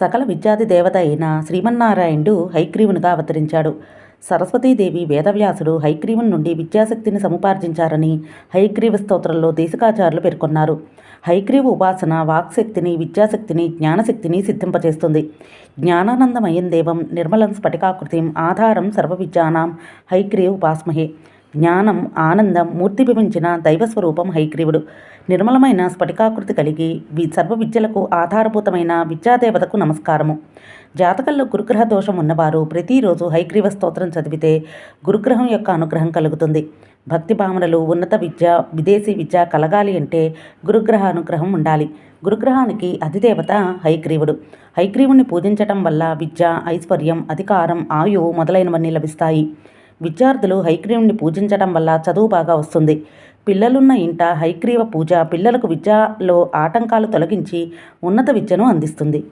సకల విద్యాది దేవత అయిన శ్రీమన్నారాయణుడు హయగ్రీవునిగా అవతరించాడు. సరస్వతీదేవి వేదవ్యాసుడు హయగ్రీవుని నుండి విద్యాశక్తిని సముపార్జించారని హయగ్రీవ స్తోత్రంలో దేశికాచార్యులు పేర్కొన్నారు. హయగ్రీవ ఉపాసన వాక్శక్తిని, విద్యాశక్తిని, జ్ఞానశక్తిని సిద్ధింపచేస్తుంది. జ్ఞానానందమయం దేవం నిర్మలం స్ఫటికాకృతిం ఆధారం సర్వవిద్యానాం హయగ్రీవ ఉపాస్మహే. జ్ఞానం, ఆనందం మూర్తిభవించిన దైవస్వరూపం హయగ్రీవుడు. నిర్మలమైన స్ఫటికాకృతి కలిగి సర్వ విద్యలకు ఆధారభూతమైన విద్యాదేవతకు నమస్కారము. జాతకంలో గురుగ్రహ దోషం ఉన్నవారు ప్రతిరోజు హయగ్రీవ స్తోత్రం చదివితే గురుగ్రహం యొక్క అనుగ్రహం కలుగుతుంది. భక్తి భావనలు, ఉన్నత విద్య, విదేశీ విద్య కలగాలి అంటే గురుగ్రహ అనుగ్రహం ఉండాలి. గురుగ్రహానికి అధిదేవత హయగ్రీవుడు. హయగ్రీవుని పూజించటం వల్ల విద్య, ఐశ్వర్యం, అధికారం, ఆయువు మొదలైనవన్నీ లభిస్తాయి. విద్యార్థులు హయగ్రీవుని పూజించడం వల్ల చదువు బాగా వస్తుంది. పిల్లలున్న ఇంట హయగ్రీవ పూజ పిల్లలకు విద్యలో ఆటంకాలు తొలగించి ఉన్నత విద్యను అందిస్తుంది.